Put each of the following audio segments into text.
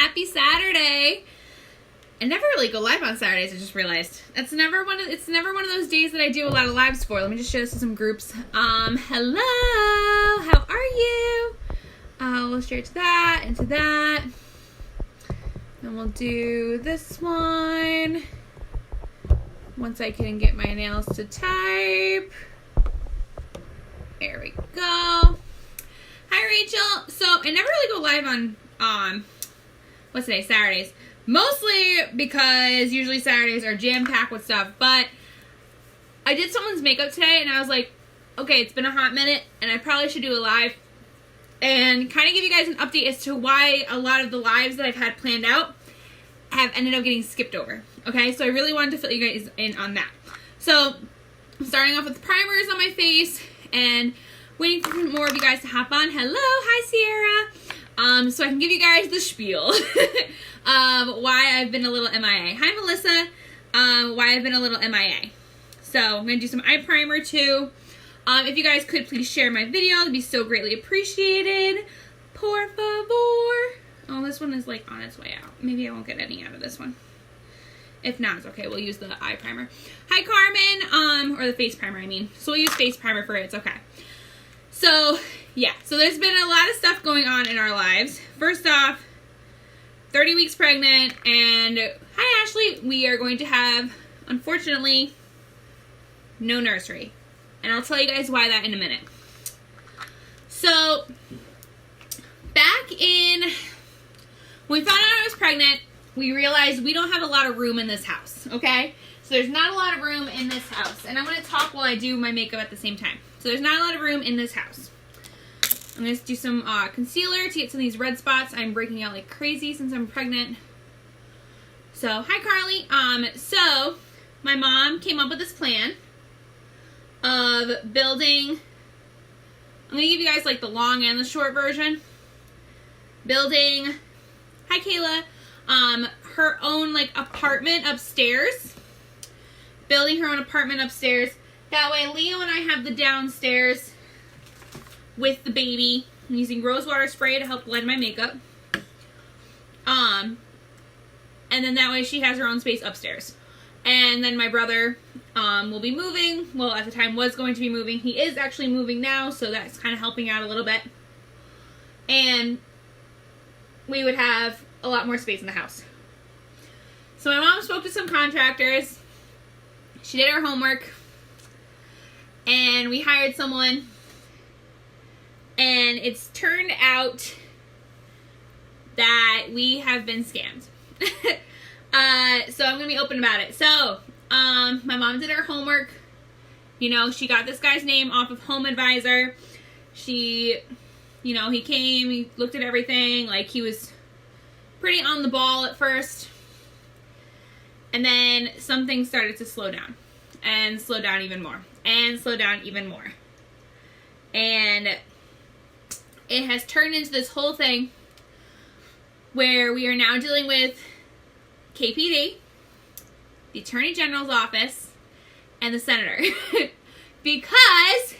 Happy Saturday. I never really go live on Saturdays, I just realized. It's never one of those days that I do a lot of lives for. Let me just show this to some groups. Hello. How are you? We'll share to that and to that. Then we'll do this one. Once I can get my nails to type. There we go. Hi, Rachel. So, I never really go live on, what's today? Saturdays. Mostly because usually Saturdays are jam-packed with stuff. But I did someone's makeup today, and I was like, okay, it's been a hot minute, and I probably should do a live. And kind of give you guys an update as to why a lot of the lives that I've had planned out have ended up getting skipped over. Okay, so I really wanted to fill you guys in on that. So, I'm starting off with primers on my face, and waiting for more of you guys to hop on. Hello, hi Sierra. So I can give you guys the spiel. Why I've been a little MIA. Hi Melissa. Why I've been a little MIA. So I'm going to do some eye primer too. If you guys could please share my video, it'd be so greatly appreciated. Por favor. Oh, this one is like on its way out. Maybe I won't get any out of this one. If not, it's okay. We'll use the eye primer. Hi Carmen. Or the face primer, I mean. So we'll use face primer for it. It's okay. So, yeah. So there's been a lot of stuff going on in our lives. First off, 30 weeks pregnant, and hi Ashley, we are going to have, unfortunately, no nursery. And I'll tell you guys why that in a minute. So, back in, when we found out I was pregnant, we realized we don't have a lot of room in this house, okay? So there's not a lot of room in this house. And I'm going to talk while I do my makeup at the same time. So there's not a lot of room in this house. I'm going to do some concealer to get some of these red spots. I'm breaking out like crazy since I'm pregnant. So, hi Carly. So, my mom came up with this plan of building, I'm going to give you guys like the long and the short version. Building, hi Kayla, her own like apartment upstairs. Building her own apartment upstairs. That way Leo and I have the downstairs with the baby. I'm using rose water spray to help blend my makeup. And then that way she has her own space upstairs. And then my brother will be moving. Well, at the time was going to be moving. He is actually moving now, so that's kind of helping out a little bit. And we would have a lot more space in the house. So my mom spoke to some contractors. She did her homework. And we hired someone. And it's turned out that we have been scammed. So I'm going to be open about it. So, my mom did her homework. You know, she got this guy's name off of Home Advisor. She, you know, he came, he looked at everything. Like, he was pretty on the ball at first. And then something started to slow down. And slow down even more. And slow down even more. And it has turned into this whole thing where we are now dealing with KPD, the Attorney General's office, and the Senator. Because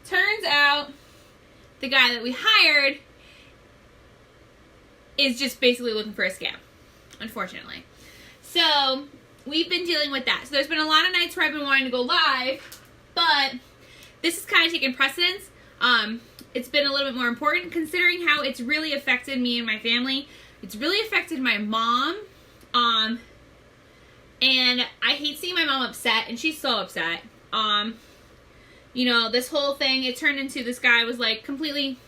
turns out the guy that we hired is just basically looking for a scam, unfortunately. So we've been dealing with that. So there's been a lot of nights where I've been wanting to go live, but this has kind of taken precedence. It's been a little bit more important considering how it's really affected me and my family. It's really affected my mom. And I hate seeing my mom upset, and she's so upset. You know, this whole thing, it turned into this guy was like completely,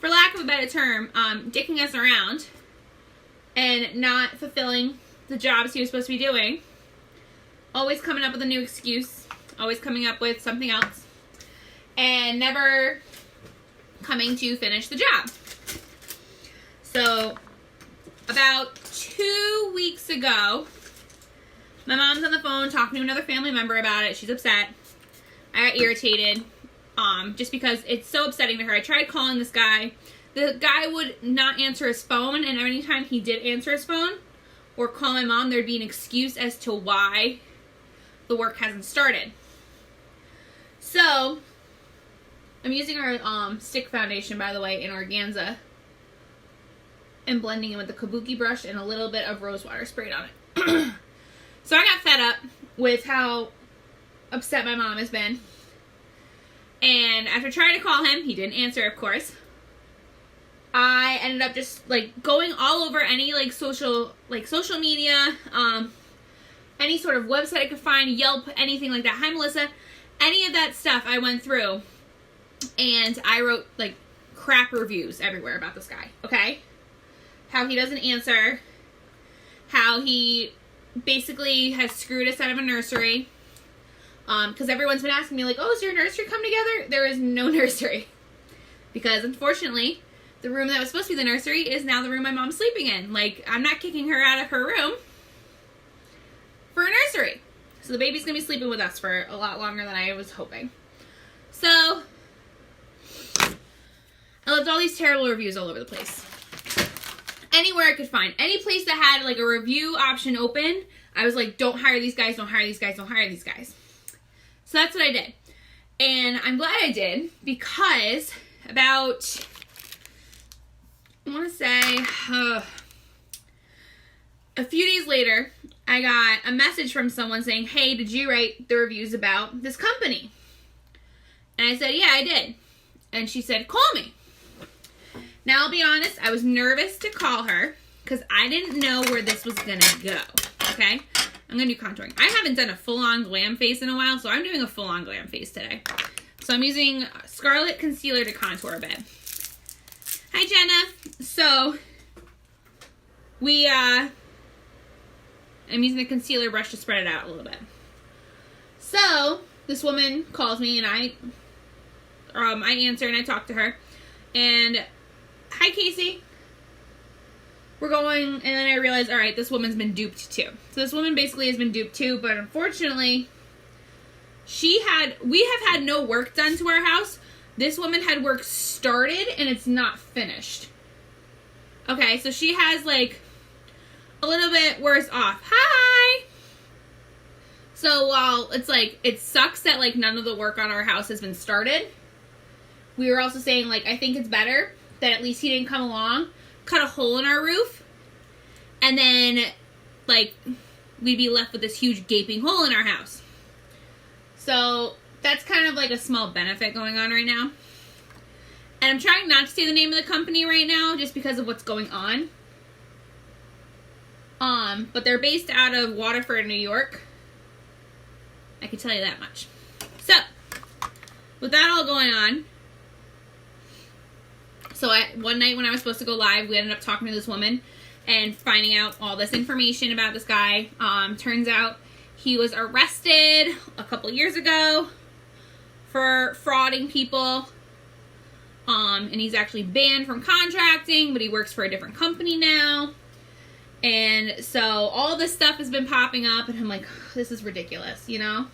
for lack of a better term, dicking us around and not fulfilling the jobs he was supposed to be doing. Always coming up with a new excuse. Always coming up with something else. And never coming to finish the job. So, about 2 weeks ago, my mom's on the phone talking to another family member about it. She's upset. I got irritated, just because it's so upsetting to her. I tried calling this guy. The guy would not answer his phone, and every time he did answer his phone or call my mom, there'd be an excuse as to why the work hasn't started. So, I'm using our stick foundation, by the way, in organza. and blending it with the kabuki brush and a little bit of rose water sprayed on it. So I got fed up with how upset my mom has been. And after trying to call him, he didn't answer, of course. I ended up just like going all over any social media, any sort of website I could find, Yelp, anything like that. Hi, Melissa. Any of that stuff I went through, and I wrote like crap reviews everywhere about this guy. Okay, how he doesn't answer, how he basically has screwed us out of a nursery. Because everyone's been asking me like, oh, is your nursery come together? There is no nursery, because unfortunately, the room that was supposed to be the nursery is now the room my mom's sleeping in. Like, I'm not kicking her out of her room for a nursery. So the baby's going to be sleeping with us for a lot longer than I was hoping. So, I left all these terrible reviews all over the place. Anywhere I could find. Any place that had like a review option open, I was like, don't hire these guys, don't hire these guys, don't hire these guys. So that's what I did. And I'm glad I did, because about, I want to say, a few days later, I got a message from someone saying, hey, did you write the reviews about this company? And I said, yeah, I did. And she said, call me. Now, I'll be honest, I was nervous to call her because I didn't know where this was going to go, okay? I'm going to do contouring. I haven't done a full-on glam face in a while, so I'm doing a full-on glam face today. So I'm using Scarlet Concealer to contour a bit. Hi, Jenna. So, I'm using the concealer brush to spread it out a little bit. So, this woman calls me, and I answer, and I talk to her. And, hi, Casey. We're going, and then I realized, all right, this woman's been duped too. So this woman basically has been duped too, but unfortunately, we have had no work done to our house. This woman had work started, and it's not finished. Okay, so she has, like, a little bit worse off. Hi! So while it's, like, it sucks that, like, none of the work on our house has been started, we were also saying, like, I think it's better that at least he didn't come along, cut a hole in our roof, and then, like, we'd be left with this huge gaping hole in our house. So that's kind of like a small benefit going on right now. And I'm trying not to say the name of the company right now just because of what's going on. But they're based out of Waterford, New York. I can tell you that much. So, with that all going on, so one night when I was supposed to go live, we ended up talking to this woman and finding out all this information about this guy. Turns out he was arrested a couple years ago for frauding people. And he's actually banned from contracting, but he works for a different company now. And so all this stuff has been popping up, and I'm like, this is ridiculous, you know?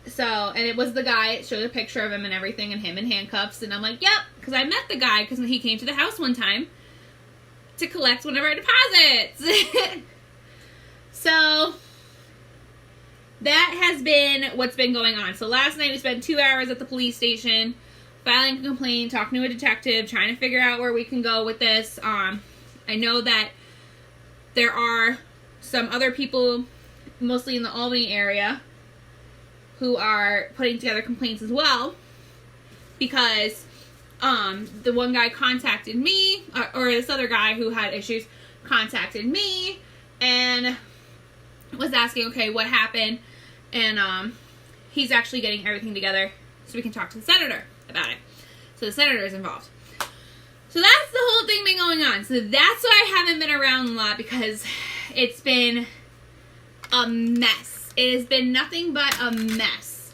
So, and it was the guy, it showed a picture of him and everything, and him in handcuffs, and I'm like, yep, because I met the guy, because he came to the house one time to collect one of our deposits. So, that has been what's been going on. So last night we spent 2 hours at the police station, filing a complaint, talking to a detective, trying to figure out where we can go with this. I know that there are some other people, mostly in the Albany area, who are putting together complaints as well, because the one guy contacted me, or this other guy who had issues contacted me and was asking, okay, what happened? And he's actually getting everything together so we can talk to the senator about it. So the senator is involved. So that's the whole thing been going on. So that's why I haven't been around a lot, because it's been a mess. It has been nothing but a mess.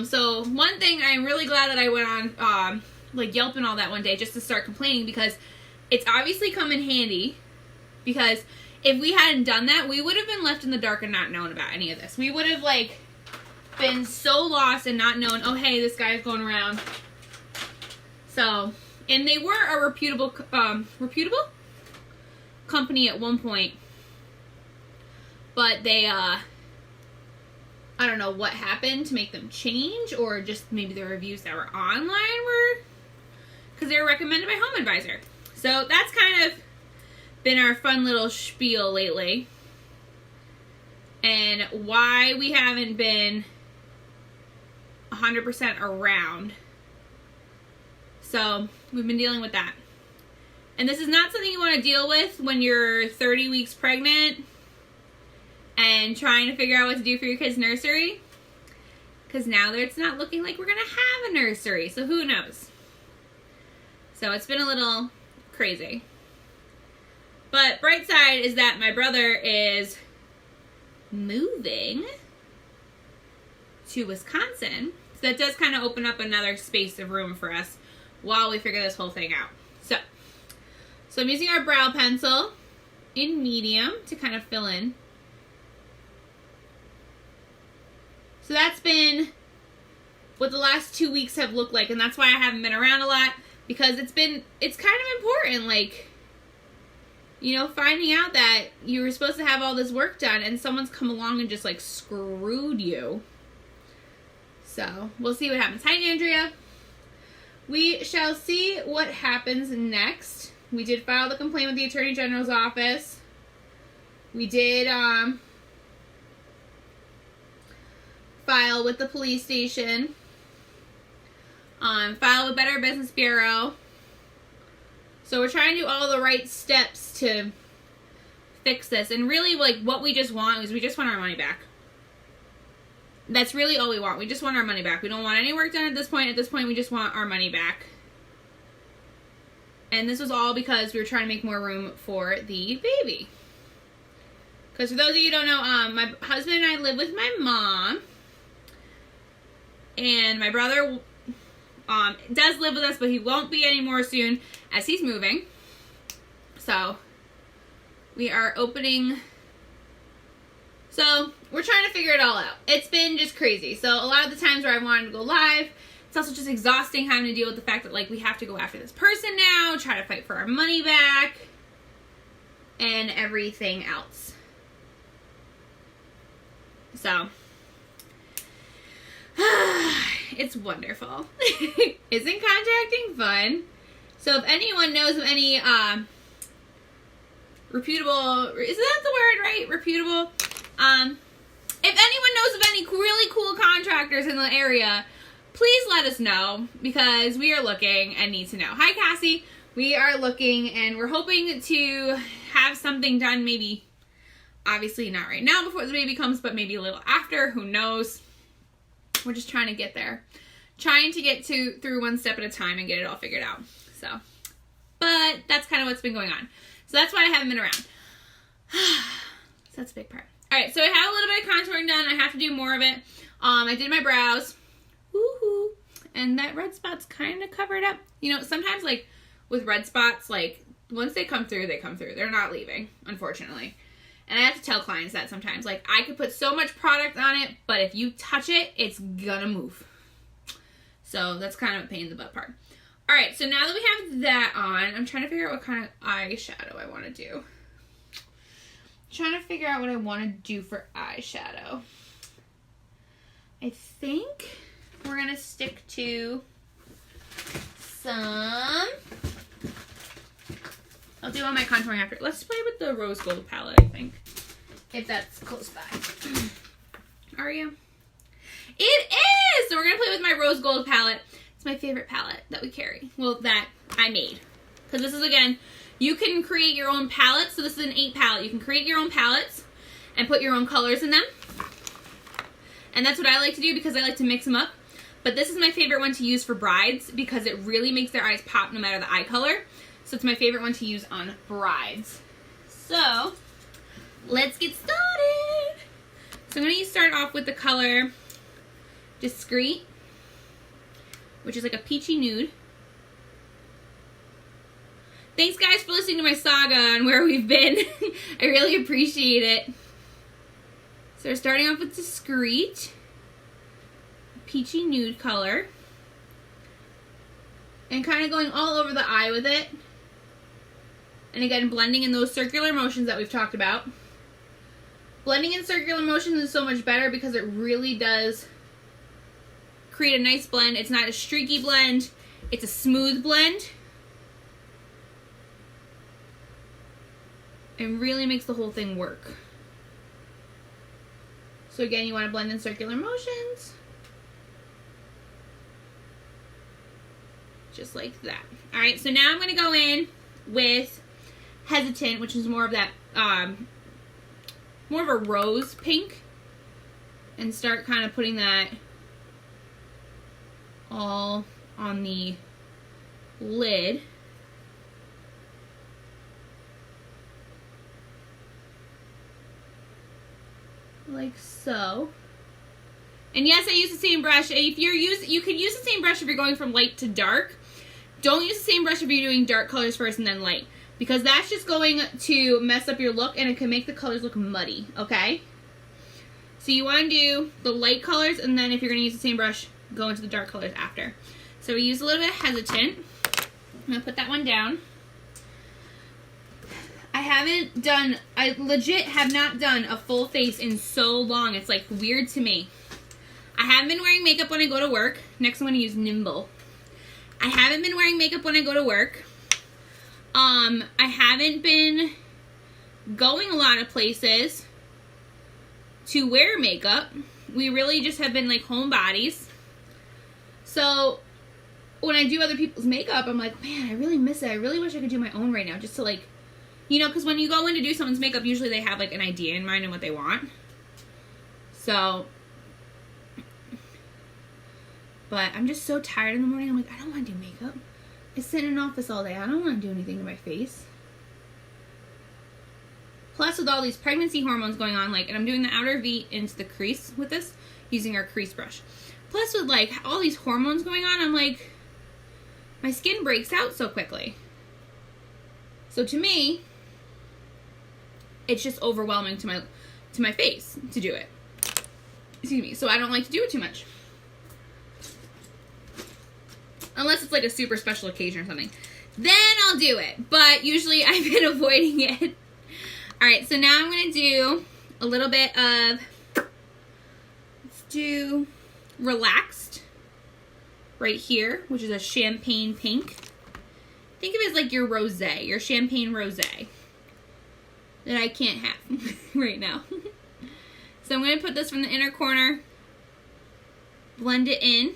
So one thing, I'm really glad that I went on like Yelp and all that one day just to start complaining, because it's obviously come in handy. Because if we hadn't done that, we would have been left in the dark and not known about any of this. We would have like been so lost and not known, oh hey, this guy's going around. So, and they were a reputable company at one point, but they I don't know what happened to make them change, or just maybe the reviews that were online were, because they were recommended by Home Advisor. So that's kind of been our fun little spiel lately. And why we haven't been 100% around. So we've been dealing with that. And this is not something you want to deal with when you're 30 weeks pregnant and trying to figure out what to do for your kid's nursery. Because now it's not looking like we're going to have a nursery. So who knows? So it's been a little crazy. But bright side is that my brother is moving to Wisconsin. So that does kind of open up another space of room for us while we figure this whole thing out. So I'm using our brow pencil in medium to kind of fill in. So that's been what the last 2 weeks have looked like, and that's why I haven't been around a lot, because it's kind of important, like, you know, finding out that you were supposed to have all this work done and someone's come along and just like screwed you. So we'll see what happens. Hi, Andrea. We shall see what happens next. We did file the complaint with the Attorney General's office. We did file with the police station. File with Better Business Bureau. So we're trying to do all the right steps to fix this. And really, like, what we just want is we just want our money back. That's really all we want. We just want our money back. We don't want any work done at this point. At this point, we just want our money back. And this was all because we were trying to make more room for the baby. Because for those of you who don't know, my husband and I live with my mom. And my brother does live with us, but he won't be anymore soon as he's moving. So we are opening. So we're trying to figure it all out. It's been just crazy. So a lot of the times where I wanted to go live, it's also just exhausting having to deal with the fact that, like, we have to go after this person now, try to fight for our money back, and everything else. So it's wonderful. Isn't contracting fun? So if anyone knows of any reputable, is that the word, right? Reputable. If anyone knows of any really cool contractors in the area, please let us know, because we are looking and need to know. Hi, Cassie. We are looking and we're hoping to have something done, maybe, obviously not right now before the baby comes, but maybe a little after. Who knows? We're just trying to get there. Trying to get through one step at a time and get it all figured out. So, but that's kind of what's been going on. So that's why I haven't been around. So that's a big part. All right, so I have a little bit of contouring done. I have to do more of it. I did my brows. Woohoo! And that red spot's kind of covered up. You know, sometimes, like, with red spots, like, once they come through, they come through. They're not leaving, unfortunately. And I have to tell clients that sometimes. Like, I could put so much product on it, but if you touch it, it's gonna move. So that's kind of a pain in the butt part. All right, so now that we have that on, I'm trying to figure out what kind of eyeshadow I want to do. Trying to figure out what I want to do for eyeshadow. I think we're going to stick to some... I'll do all my contouring after. Let's play with the rose gold palette, I think. If that's close by. Are you? It is! So we're going to play with my rose gold palette. It's my favorite palette that we carry. Well, that I made. Because this is, again, you can create your own palettes. So this is an 8 palette. You can create your own palettes and put your own colors in them. And that's what I like to do because I like to mix them up. But this is my favorite one to use for brides because it really makes their eyes pop no matter the eye color. So it's my favorite one to use on brides. So let's get started. So I'm going to start off with the color Discreet, which is like a peachy nude. Thanks, guys, for listening to my saga on where we've been. I really appreciate it. So we're starting off with Discreet, peachy nude color, and kind of going all over the eye with it. And again, blending in those circular motions that we've talked about. Blending in circular motions is so much better because it really does create a nice blend. It's not a streaky blend. It's a smooth blend. It really makes the whole thing work. So again, you want to blend in circular motions. Just like that. Alright, so now I'm going to go in with Hesitant, which is more of that, more of a rose pink. And start kind of putting that all on the lid. Like so. And yes, I use the same brush. If you could use the same brush if you're going from light to dark. Don't use the same brush if you're doing dark colors first and then light, because that's just going to mess up your look and it can make the colors look muddy, okay? So you want to do the light colors, and then if you're going to use the same brush, go into the dark colors after. So we use a little bit of Hesitant. I'm going to put that one down. I legit have not done a full face in so long. It's like weird to me. I haven't been wearing makeup when I go to work. Next I'm going to use Nimble. I haven't been wearing makeup when I go to work. I haven't been going a lot of places to wear makeup. We really just have been like homebodies. So when I do other people's makeup, I'm like, man, I really miss it. I really wish I could do my own right now, just to like, you know, because when you go in to do someone's makeup, usually they have like an idea in mind and what they want. So, but I'm just so tired in the morning. I'm like, I don't want to do makeup. I sit in an office all day. I don't want to do anything to my face. Plus, with all these pregnancy hormones going on, like, and I'm doing the outer V into the crease with this, using our crease brush. Plus, with, like, all these hormones going on, I'm like, my skin breaks out so quickly. So, to me, it's just overwhelming to my face to do it. Excuse me. So, I don't like to do it too much. Unless it's, like, a super special occasion or something. Then I'll do it. But, usually, I've been avoiding it. Alright, so now I'm going to do a little bit of, let's do Relaxed right here, which is a champagne pink. Think of it as like your rosé, your champagne rosé that I can't have right now. So I'm going to put this from the inner corner, blend it in.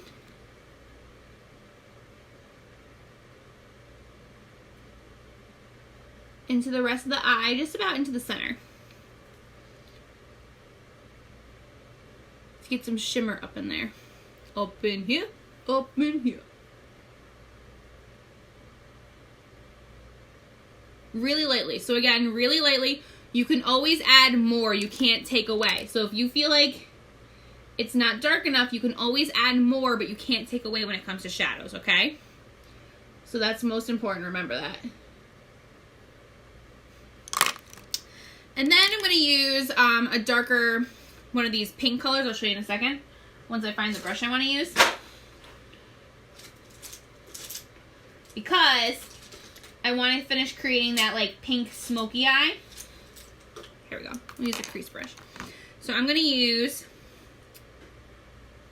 Into the rest of the eye, just about into the center. Let's get some shimmer up in there. Up in here, up in here. Really lightly. So again, really lightly. You can always add more. You can't take away. So if you feel like it's not dark enough, you can always add more, but you can't take away when it comes to shadows, okay? So that's most important. Remember that. And then I'm going to use a darker, one of these pink colors. I'll show you in a second, once I find the brush I want to use. Because I want to finish creating that like pink smoky eye. Here we go. I'll use a crease brush. So I'm going to use,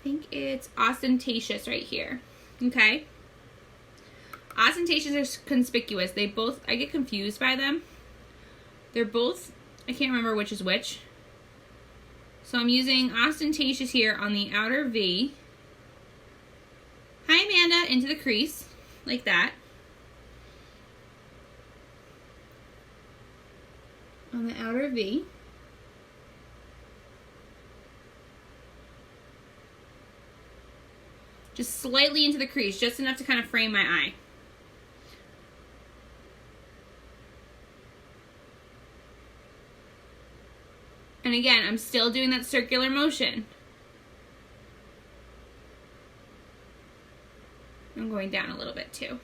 I think it's Ostentatious right here. Okay. Ostentatious are conspicuous. They both, I get confused by them. They're both, I can't remember which is which. So I'm using Ostentatious here on the outer V. Hi, Amanda, into the crease, like that. On the outer V. Just slightly into the crease, just enough to kind of frame my eye. And again, I'm still doing that circular motion. I'm going down a little bit too.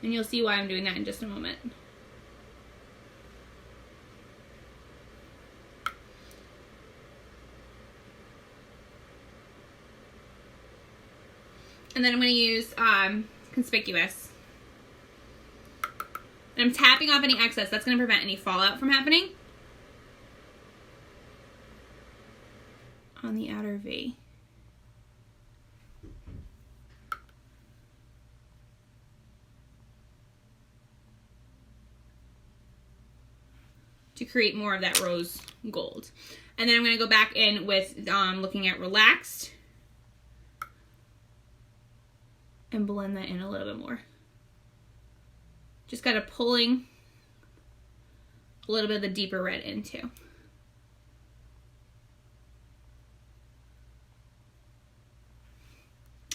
And you'll see why I'm doing that in just a moment. And then I'm going to use Conspicuous. And I'm tapping off any excess. That's going to prevent any fallout from happening. On the outer V. create more of that rose gold. And then I'm going to go back in with looking at Relaxed and blend that in a little bit more. Just kind of pulling a little bit of the deeper red into.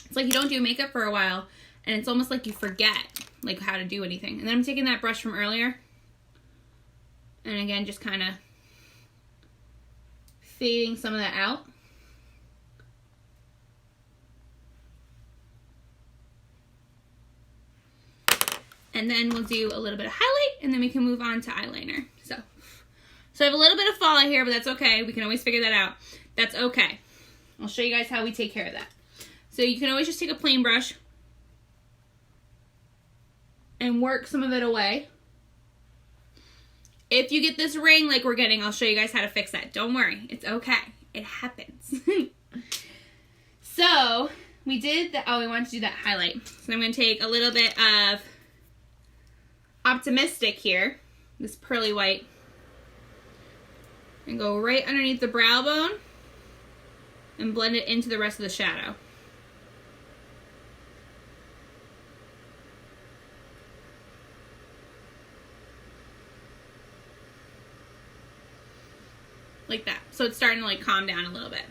It's like you don't do makeup for a while and it's almost like you forget like how to do anything. And then I'm taking that brush from earlier and again just kind of fading some of that out. And then we'll do a little bit of highlight and then we can move on to eyeliner. So I have a little bit of fallout here, but that's okay. We can always figure that out. That's okay. I'll show you guys how we take care of that. So you can always just take a plain brush and work some of it away. If you get this ring like we're getting, I'll show you guys how to fix that. Don't worry. It's okay. It happens. So we did that. Oh, we wanted to do that highlight. So I'm going to take a little bit of Optimistic here, this pearly white, and go right underneath the brow bone and blend it into the rest of the shadow. Like that. So it's starting to like calm down a little bit.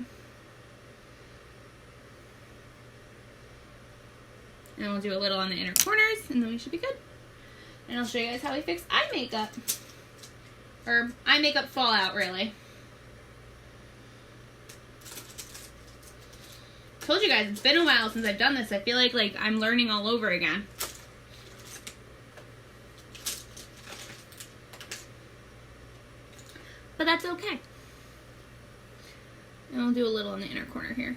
And we'll do a little on the inner corners and then we should be good. And I'll show you guys how we fix eye makeup. Or eye makeup fallout, really. Told you guys, it's been a while since I've done this. I feel like I'm learning all over again. But that's okay. And I'll do a little in the inner corner here.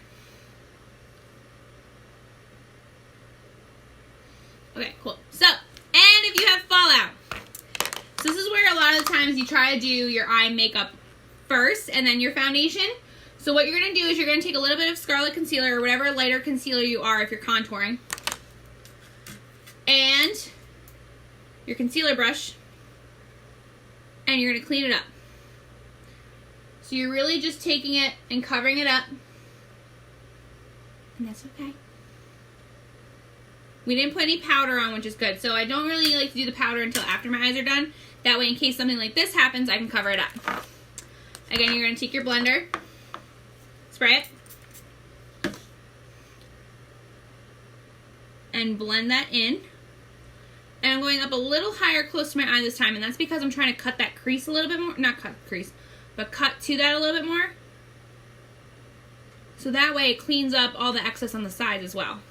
Okay, cool. So, and if you have fallout, so this is where a lot of the times you try to do your eye makeup first and then your foundation. So what you're going to do is you're going to take a little bit of Scarlet Concealer or whatever lighter concealer you are if you're contouring. And your concealer brush. And you're going to clean it up. So you're really just taking it and covering it up. And that's okay. We didn't put any powder on, which is good. So I don't really like to do the powder until after my eyes are done. That way, in case something like this happens, I can cover it up. Again, you're going to take your blender, spray it, and blend that in. And I'm going up a little higher close to my eye this time, and that's because I'm trying to cut that crease a little bit more. Not cut the crease, but cut to that a little bit more. So that way it cleans up all the excess on the sides as well.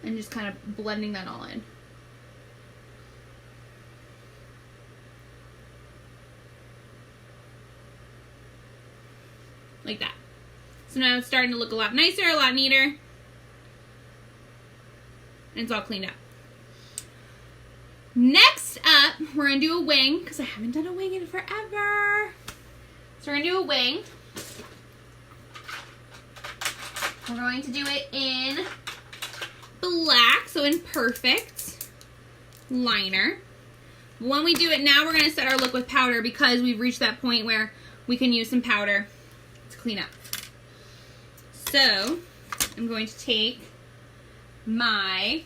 And just kind of blending that all in. Like that. So now it's starting to look a lot nicer, a lot neater. And it's all cleaned up. Next up, we're going to do a wing, because I haven't done a wing in forever. So we're going to do a wing. We're going to do it in black, so in Perfect liner. When we do it now, we're going to set our look with powder because we've reached that point where we can use some powder to clean up. So I'm going to take my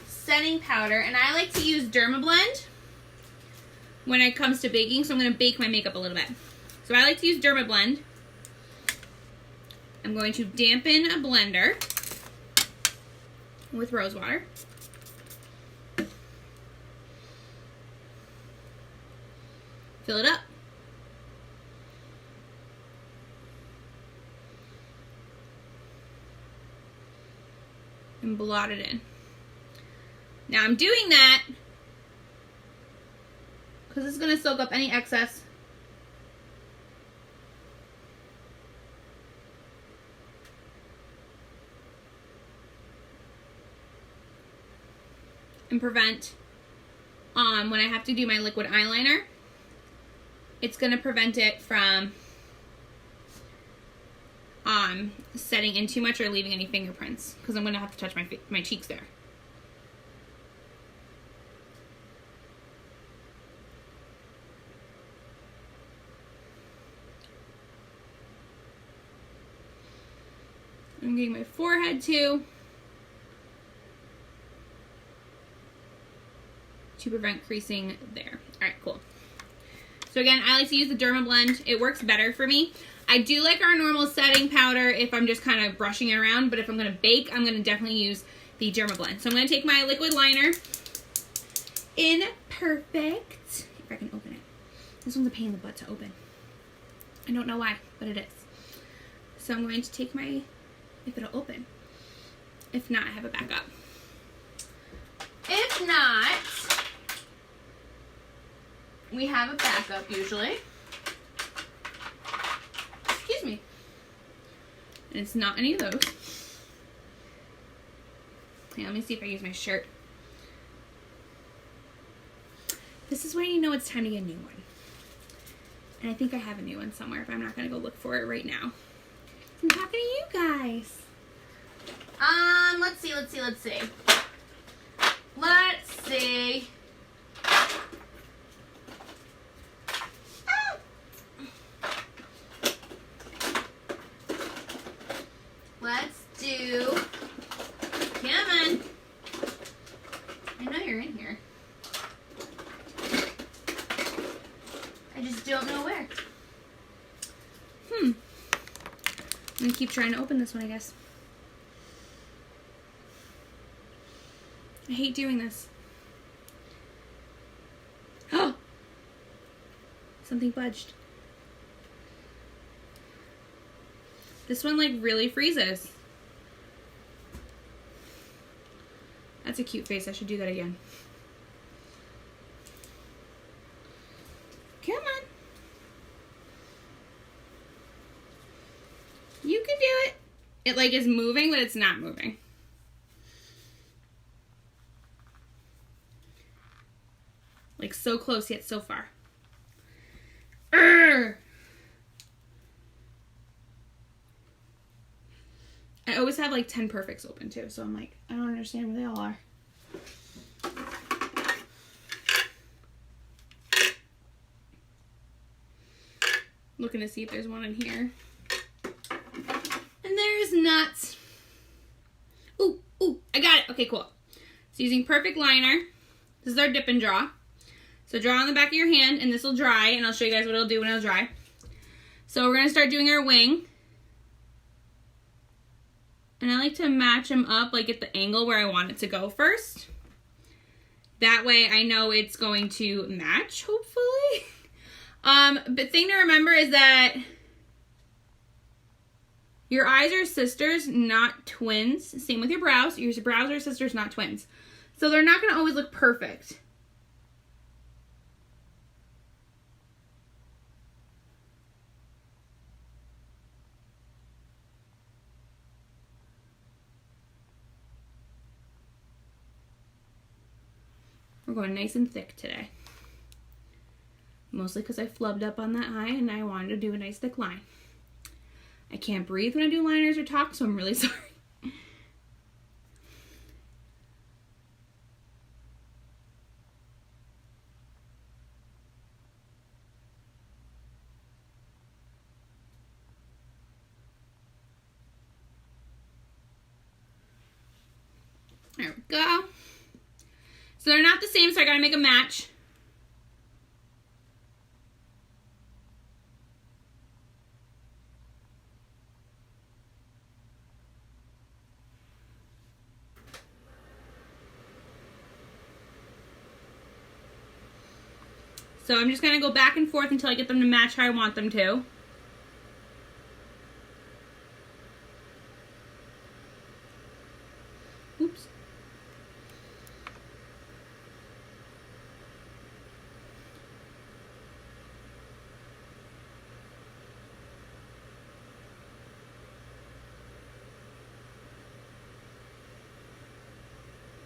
setting powder, and I like to use Dermablend when it comes to baking, so I'm going to bake my makeup a little bit. So I like to use Dermablend. I'm going to dampen a blender with rose water. Fill it up. And blot it in. Now I'm doing that because it's going to soak up any excess. And prevent, when I have to do my liquid eyeliner, it's going to prevent it from setting in too much or leaving any fingerprints, because I'm going to have to touch my cheeks there. I'm getting my forehead too, to prevent creasing there. Alright, cool. So again, I like to use the Derma Blend. It works better for me. I do like our normal setting powder if I'm just kind of brushing it around, but if I'm going to bake, I'm going to definitely use the Derma Blend. So I'm going to take my liquid liner in Perfect. If I can open it. This one's a pain in the butt to open. I don't know why, but it is. So I'm going to take my, if it'll open. If not, I have a backup. If not, we have a backup usually. Excuse me. And it's not any of those. Okay, let me see if I use my shirt. This is when you know it's time to get a new one. And I think I have a new one somewhere, but I'm not going to go look for it right now. I'm talking to you guys. Let's see. Let's see. Let's do, come on. I know you're in here. I just don't know where. I'm gonna keep trying to open this one, I guess. I hate doing this. Oh! Something budged. This one like really freezes. That's a cute face. I should do that again. Come on. You can do it. It like is moving, but it's not moving. Like so close yet so far. Urgh. I always have like 10 perfects open too, so I'm like, I don't understand where they all are. Looking to see if there's one in here. And there's not. Ooh, I got it. Okay, cool. So using Perfect Liner. This is our dip and draw. So draw on the back of your hand, and this will dry, and I'll show you guys what it'll do when it'll dry. So we're going to start doing our wing. And I like to match them up, like at the angle where I want it to go first. That way I know it's going to match, hopefully. But thing to remember is that your eyes are sisters, not twins. Same with your brows. Your brows are sisters, not twins. So they're not going to always look perfect. We're going nice and thick today. Mostly because I flubbed up on that eye and I wanted to do a nice thick line. I can't breathe when I do liners or talk, so I'm really sorry. There we go. So they're not the same, so I gotta make a match. So I'm just gonna go back and forth until I get them to match how I want them to. Oops.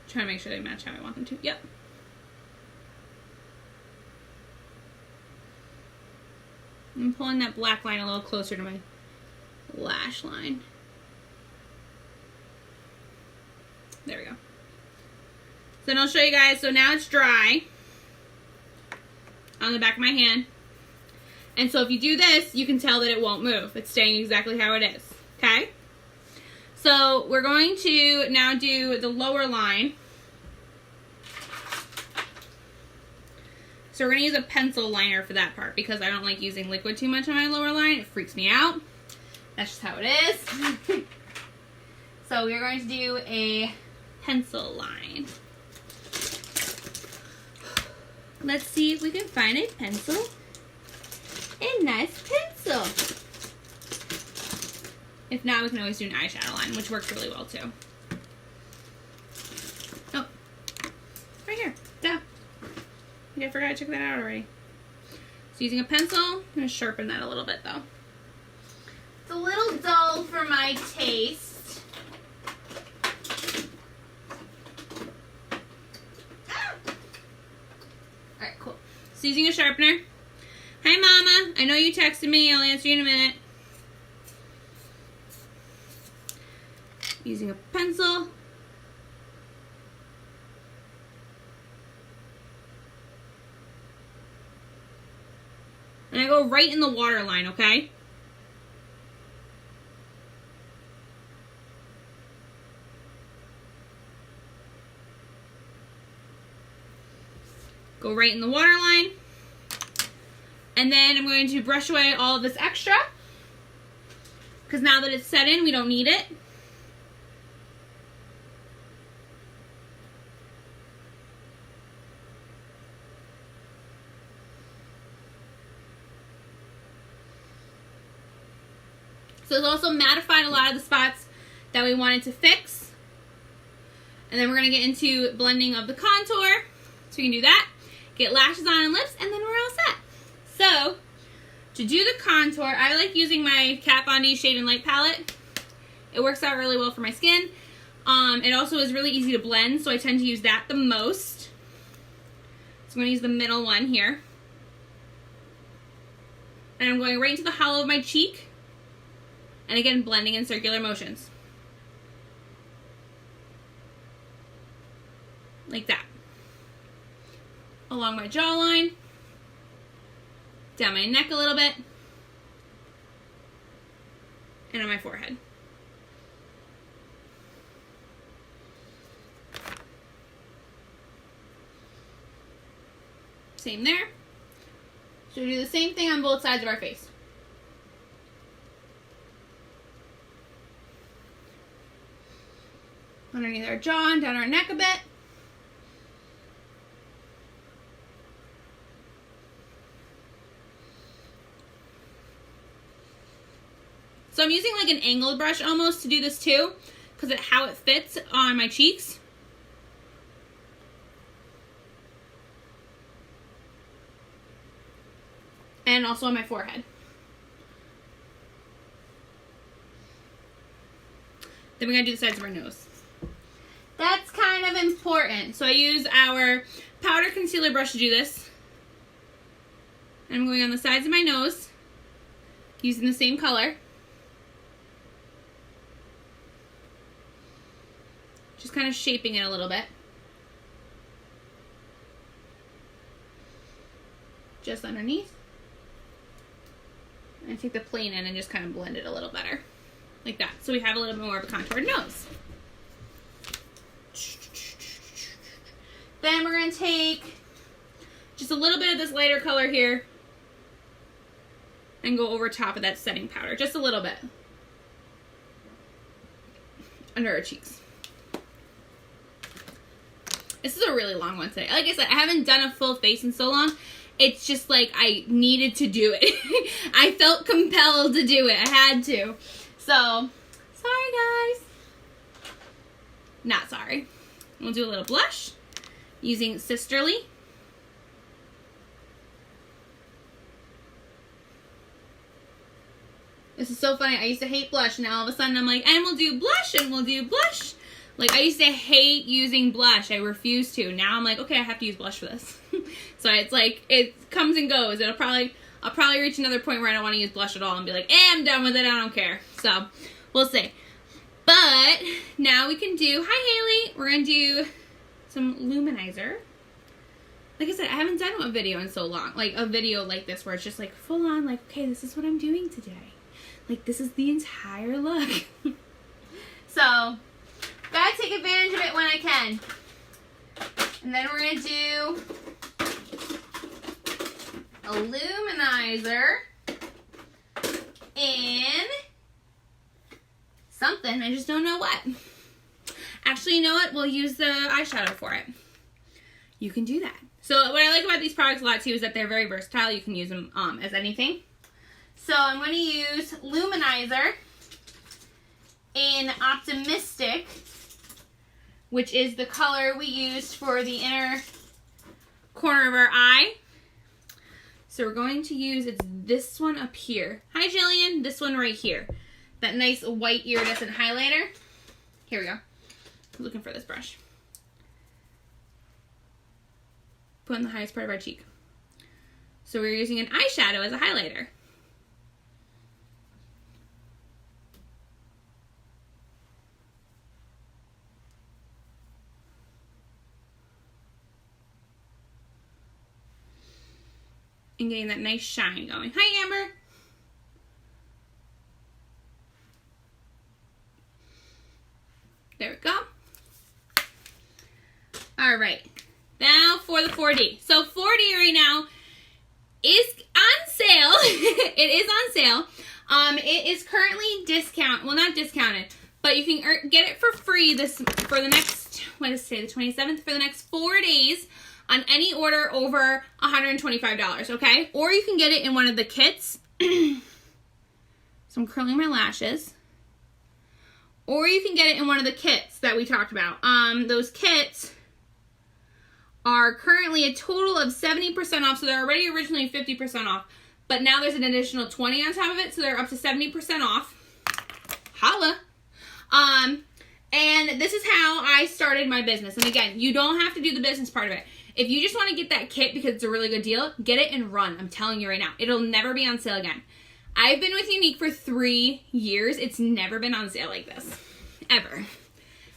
Trying to make sure they match how I want them to. Yep. I'm pulling that black line a little closer to my lash line. There we go. So then I'll show you guys. So now it's dry on the back of my hand. And so if you do this, you can tell that it won't move. It's staying exactly how it is. Okay? So we're going to now do the lower line. So we're going to use a pencil liner for that part because I don't like using liquid too much on my lower line. It freaks me out. That's just how it is. So we're going to do a pencil line. Let's see if we can find a pencil. A nice pencil. If not, we can always do an eyeshadow line, which works really well too. Oh, right here. Duh. I forgot to check that out already. So using a pencil, I'm going to sharpen that a little bit though. It's a little dull for my taste. Alright, cool. So using a sharpener. Hi Mama, I know you texted me. I'll answer you in a minute. Using a pencil. And I go right in the water line, okay? Go right in the water line. And then I'm going to brush away all of this extra. Because now that it's set in, we don't need it. So it's also mattified a lot of the spots that we wanted to fix. And then we're going to get into blending of the contour. So we can do that. Get lashes on and lips, and then we're all set. So, to do the contour, I like using my Kat Von D Shade and Light palette. It works out really well for my skin. It also is really easy to blend, so I tend to use that the most. So I'm going to use the middle one here. And I'm going right into the hollow of my cheek. And again, blending in circular motions. Like that. Along my jawline. Down my neck a little bit. And on my forehead. Same there. So we do the same thing on both sides of our face. Underneath our jaw and down our neck a bit. So I'm using like an angled brush almost to do this too, because of how it fits on my cheeks. And also on my forehead. Then we're going to do the sides of our nose. That's kind of important. So I use our powder concealer brush to do this. And I'm going on the sides of my nose, using the same color. Just kind of shaping it a little bit. Just underneath. And I take the plane in and just kind of blend it a little better. Like that. So we have a little bit more of a contoured nose. Then we're going to take just a little bit of this lighter color here and go over top of that setting powder. Just a little bit. Under our cheeks. This is a really long one today. Like I said, I haven't done a full face in so long. It's just like I needed to do it. I felt compelled to do it. I had to. So, sorry guys. Not sorry. We'll do a little blush using Sisterly. This is so funny. I used to hate blush. Now all of a sudden I'm like, and we'll do blush and we'll do blush. Like, I used to hate using blush. I refused to. Now I'm like, okay, I have to use blush for this. So it's like, it comes and goes. I'll probably reach another point where I don't want to use blush at all and be like, I'm done with it, I don't care. So, we'll see. But, now we can do, hi Haley, we're going to do some luminizer. Like I said, I haven't done a video in so long. Like, a video like this where it's just like full on, like, okay, this is what I'm doing today. Like, this is the entire look. So, gotta take advantage of it when I can. And then we're gonna do a luminizer in something. I just don't know what. Actually, you know what? We'll use the eyeshadow for it. You can do that. So what I like about these products a lot too is that they're very versatile. You can use them as anything. So I'm going to use luminizer in Optimistic, which is the color we used for the inner corner of our eye. So we're going to use, it's this one up here. Hi Jillian, this one right here. That nice white iridescent highlighter. Here we go. I'm looking for this brush. Put in the highest part of our cheek. So we're using an eyeshadow as a highlighter. And getting that nice shine going. Hi, Amber. There we go. All right. Now for the 4D. So 4D right now is on sale. It is on sale. It is currently well, not discounted, but you can get it for free for the next, what is today, the 27th, for the next 4 days on any order over $125, okay? Or you can get it in one of the kits. So I'm curling my lashes. Or you can get it in one of the kits that we talked about. Those kits are currently a total of 70% off, so they're already originally 50% off, but now there's an additional 20 on top of it, so they're up to 70% off. Holla! And this is how I started my business. And again, you don't have to do the business part of it. If you just want to get that kit because it's a really good deal, get it and run. I'm telling you right now. It'll never be on sale again. I've been with Younique for 3 years. It's never been on sale like this. Ever.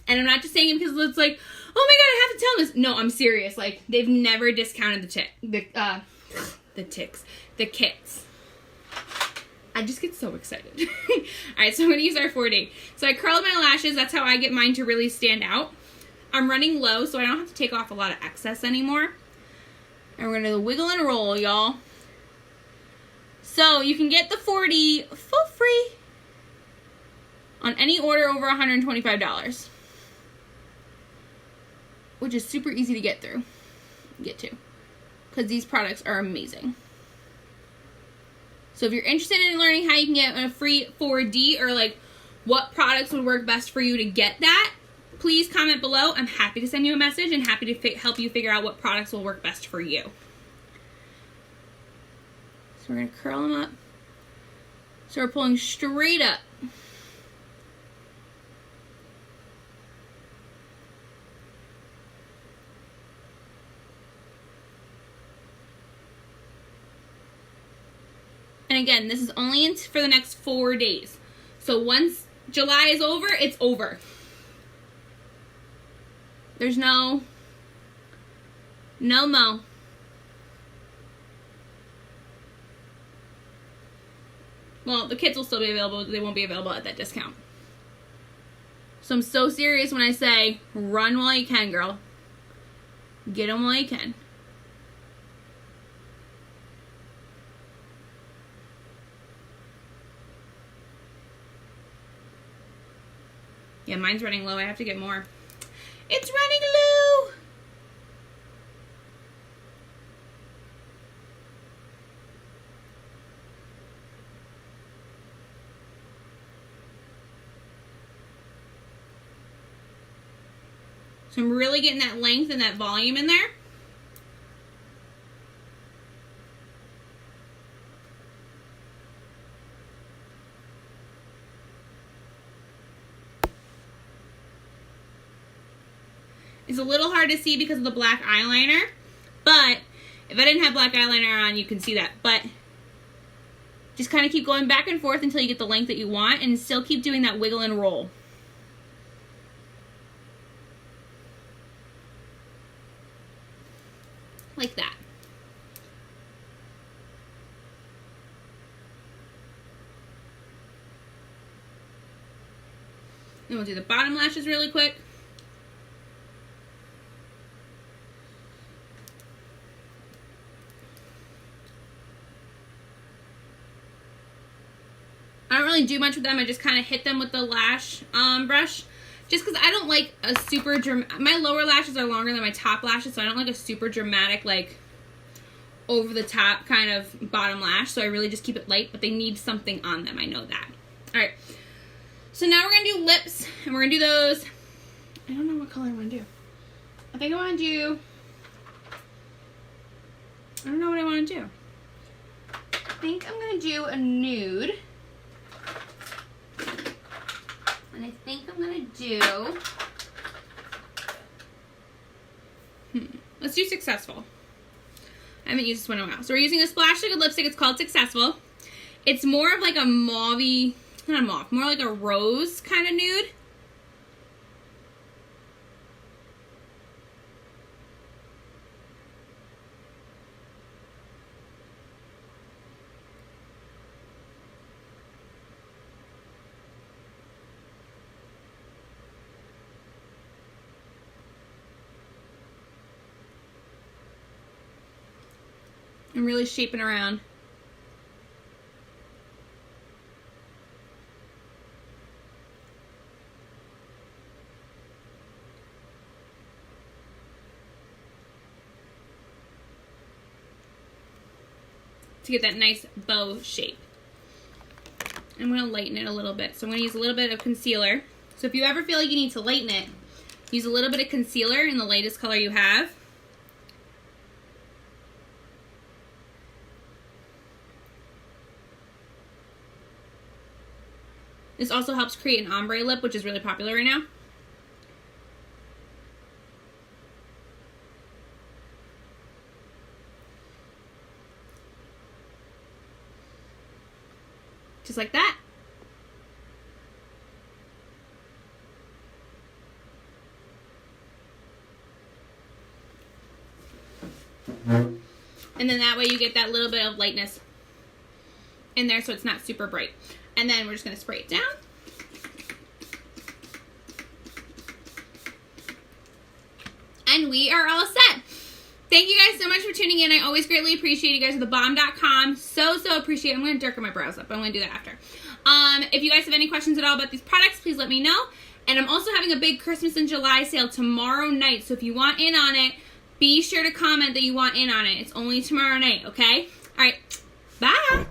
And I'm not just saying it because it's like, oh my god, I have to tell them this. No, I'm serious. Like, they've never discounted the kits. I just get so excited. Alright, so I'm going to use our 4D. So I curled my lashes. That's how I get mine to really stand out. I'm running low, so I don't have to take off a lot of excess anymore. And we're going to wiggle and roll, y'all. So you can get the 4D for free on any order over $125. Which is super easy to get to. Because these products are amazing. So if you're interested in learning how you can get a free 4D or like what products would work best for you to get that, please comment below. I'm happy to send you a message and happy to help you figure out what products will work best for you. So we're going to curl them up. So we're pulling straight up. And again, this is only for the next 4 days. So once July is over, it's over. There's no mo. Well, the kits will still be available. They won't be available at that discount. So I'm so serious when I say, run while you can, girl. Get them while you can. Yeah, mine's running low. I have to get more. It's running low! So I'm really getting that length and that volume in there. It's a little hard to see because of the black eyeliner, but if I didn't have black eyeliner on, you can see that. But Just kind of keep going back and forth until you get the length that you want, and still keep doing that wiggle and roll. Like that. Then we'll do the bottom lashes really quick. I don't really do much with them. I just kind of hit them with the lash brush. Just because I don't like a super dramatic... My lower lashes are longer than my top lashes, so I don't like a super dramatic, like, over-the-top kind of bottom lash. So I really just keep it light, but they need something on them. I know that. All right. So now we're going to do lips, and we're going to do those... I don't know what color I want to do. I think I want to do... I don't know what I want to do. I think I'm going to do a nude. And I think I'm going to do... Let's do Successful. I haven't used this one in a while. So we're using a Splash Liquid lipstick. It's called Successful. It's more of like a mauve-y... Not a mauve. More like a rose kind of nude. I'm really shaping around. To get that nice bow shape. I'm going to lighten it a little bit. So I'm going to use a little bit of concealer. So if you ever feel like you need to lighten it, use a little bit of concealer in the lightest color you have. This also helps create an ombre lip, which is really popular right now. Just like that. And then that way you get that little bit of lightness in there so it's not super bright. And then we're just going to spray it down. And we are all set. Thank you guys so much for tuning in. I always greatly appreciate you guys at thebomb.com. So appreciate it. I'm going to darken my brows up. I'm going to do that after. If you guys have any questions at all about these products, please let me know. And I'm also having a big Christmas in July sale tomorrow night. So if you want in on it, be sure to comment that you want in on it. It's only tomorrow night, okay? All right. Bye.